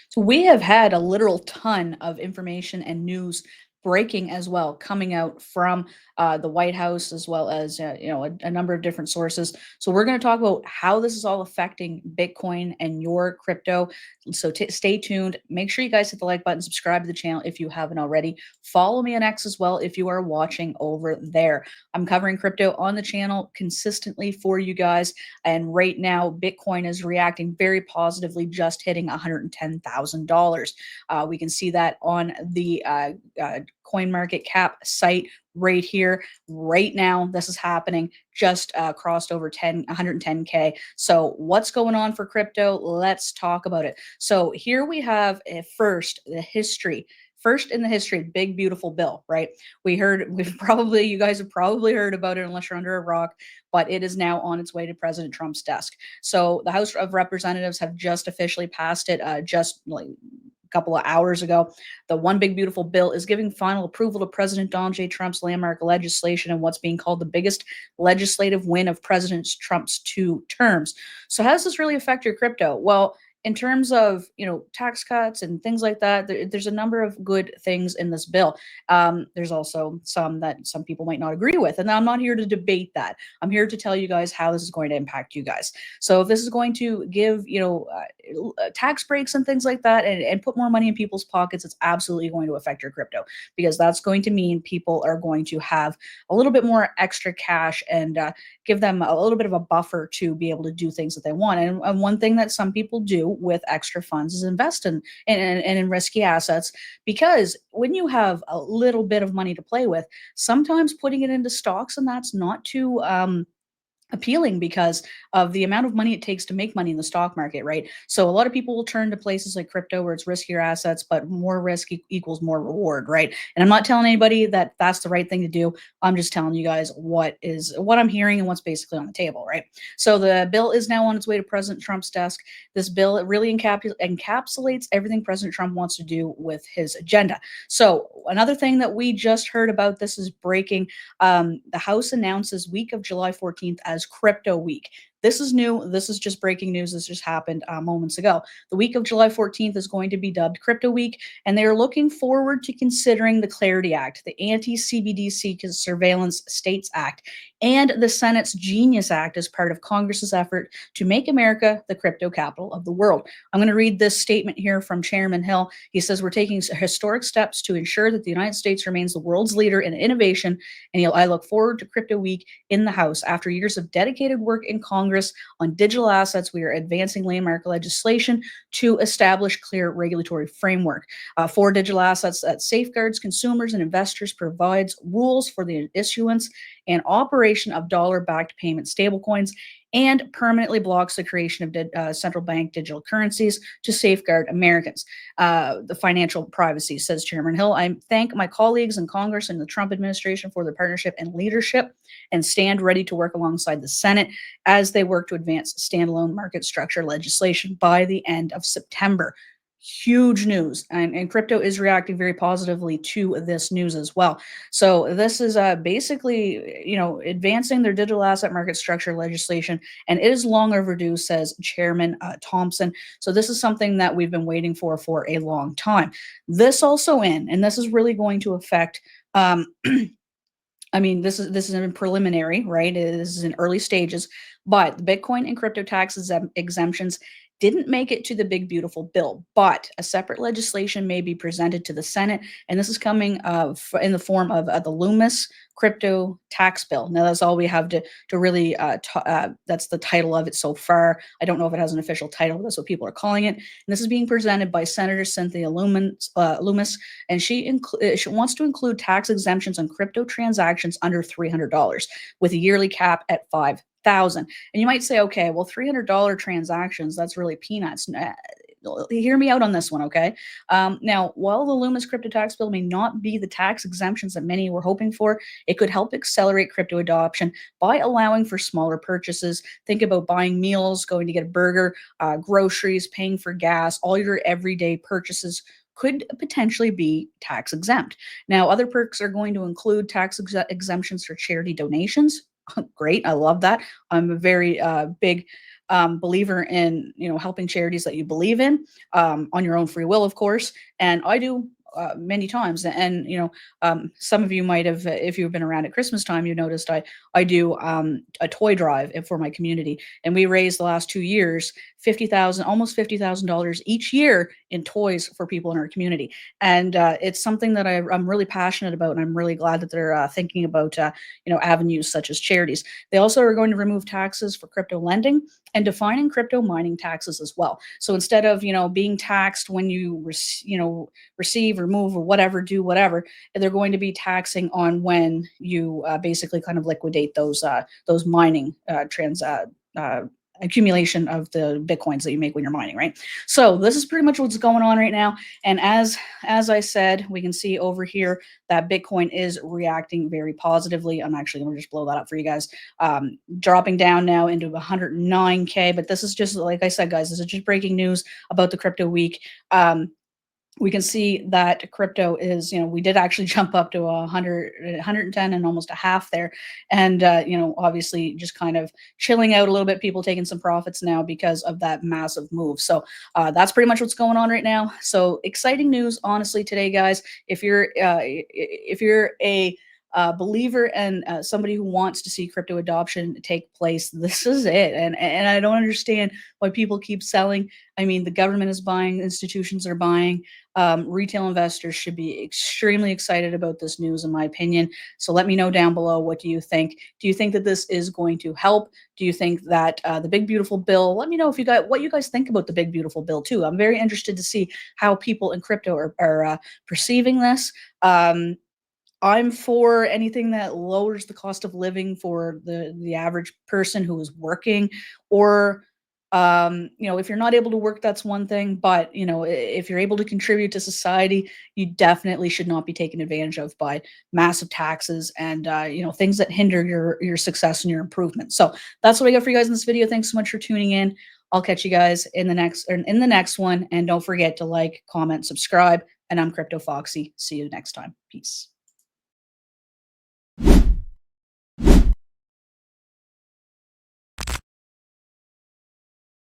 So we have had a literal ton of information and news breaking as well, coming out from the White House as well as a number of different sources. So we're going to talk about how this is all affecting Bitcoin and your crypto. So stay tuned. Make sure you guys hit the like button, subscribe to the channel if you haven't already. Follow me on X as well if you are watching over there. I'm covering crypto on the channel consistently for you guys. And right now, Bitcoin is reacting very positively, just hitting $110,000. We can see that on the coin market cap site right here, right now. This is happening, just crossed over 110K. So what's going on for crypto? Let's talk about it. So here we have first the history. First in the history, big beautiful bill, right? You guys have probably heard about it unless you're under a rock, but it is now on its way to President Trump's desk. So the House of Representatives have just officially passed it, just like couple of hours ago. The One Big Beautiful Bill is giving final approval to President Donald J. Trump's landmark legislation and what's being called the biggest legislative win of President Trump's 2 terms. So how does this really affect your crypto? Well, in terms of tax cuts and things like that, there's a number of good things in this bill. There's also some that some people might not agree with, and I'm not here to debate that. I'm here to tell you guys how this is going to impact you guys. So if this is going to give tax breaks and things like that, and put more money in people's pockets, it's absolutely going to affect your crypto, because that's going to mean people are going to have a little bit more extra cash and give them a little bit of a buffer to be able to do things that they want. And one thing that some people do with extra funds is invest in risky assets, because when you have a little bit of money to play with, sometimes putting it into stocks, and that's not too appealing because of the amount of money it takes to make money in the stock market, right? So a lot of people will turn to places like crypto where it's riskier assets, but more risk equals more reward, right? And I'm not telling anybody that that's the right thing to do. I'm just telling you guys what I'm hearing and what's basically on the table, right? So the bill is now on its way to President Trump's desk. This bill, it really encapsulates everything President Trump wants to do with his agenda. So another thing that we just heard about, this is breaking. The House announces week of July 14th as Crypto Week. This is new. This is just breaking news. This just happened moments ago. The week of July 14th is going to be dubbed Crypto Week, and they are looking forward to considering the Clarity Act, the Anti-CBDC Surveillance States Act, and the Senate's Genius Act as part of Congress's effort to make America the crypto capital of the world. I'm going to read this statement here from Chairman Hill. He says, "We're taking historic steps to ensure that the United States remains the world's leader in innovation, and I look forward to Crypto Week in the House. After years of dedicated work in Congress on digital assets, we are advancing landmark legislation to establish clear regulatory framework for digital assets that safeguards consumers and investors, provides rules for the issuance and operation of dollar-backed payment stablecoins, and permanently blocks the creation of central bank digital currencies to safeguard Americans. The financial privacy," says Chairman Hill. "I thank my colleagues in Congress and the Trump administration for their partnership and leadership, and stand ready to work alongside the Senate as they work to advance standalone market structure legislation by the end of September." Huge news, and crypto is reacting very positively to this news as well. So this is basically, advancing their digital asset market structure legislation, and it is long overdue, says Chairman Thompson. So this is something that we've been waiting for a long time. This also and this is really going to affect. I mean, this is in preliminary, right? This is in early stages, but the Bitcoin and crypto tax exemptions didn't make it to the big beautiful bill, but a separate legislation may be presented to the Senate, and this is coming in the form of the Loomis crypto tax bill. Now that's all we have to really that's the title of it so far. I don't know if it has an official title, but that's what people are calling it. And this is being presented by Senator Cynthia Loomis, and she wants to include tax exemptions on crypto transactions under $300, with a yearly cap at $5,000. And you might say, okay, well, $300 transactions, that's really peanuts. Hear me out on this one, okay? Now, while the Loomis crypto tax bill may not be the tax exemptions that many were hoping for, it could help accelerate crypto adoption by allowing for smaller purchases. Think about buying meals, going to get a burger, groceries, paying for gas, all your everyday purchases could potentially be tax exempt. Now, other perks are going to include tax exemptions for charity donations. Great, I love that. I'm a very big believer in, helping charities that you believe in, on your own free will, of course. And I do many times. And some of you might have, if you've been around at Christmas time, you noticed I do a toy drive for my community, and we raised the last 2 years almost $50,000 each year in toys for people in our community. And it's something that I'm really passionate about, and I'm really glad that they're thinking about avenues such as charities. They also are going to remove taxes for crypto lending and defining crypto mining taxes as well. So instead of being taxed when you receive or move or whatever, do whatever, they're going to be taxing on when you basically kind of liquidate those mining accumulation of the bitcoins that you make when you're mining, right? So this is pretty much what's going on right now. And as I said, we can see over here that Bitcoin is reacting very positively. I'm actually going to just blow that up for you guys. Dropping down now into 109K. But this is just, like I said, guys, this is just breaking news about the crypto week. We can see that crypto is, we did actually jump up to 110 and almost a half there. And, obviously just kind of chilling out a little bit, people taking some profits now because of that massive move. So that's pretty much what's going on right now. So exciting news, honestly, today, guys. If you're a believer and somebody who wants to see crypto adoption take place, this is it. And I don't understand why people keep selling. I mean, the government is buying, institutions are buying. Retail investors should be extremely excited about this news, in my opinion. So let me know down below, what do you think? Do you think that this is going to help? Do you think that the big beautiful bill? Let me know if you got what you guys think about the big beautiful bill too. I'm very interested to see how people in crypto are perceiving this. I'm for anything that lowers the cost of living for the average person who is working, or if you're not able to work, that's one thing. But if you're able to contribute to society, you definitely should not be taken advantage of by massive taxes and things that hinder your success and your improvement. So that's what I got for you guys in this video. Thanks so much for tuning in. I'll catch you guys in the next one. And don't forget to like, comment, subscribe. And I'm cryptoFOXXY. See you next time. Peace.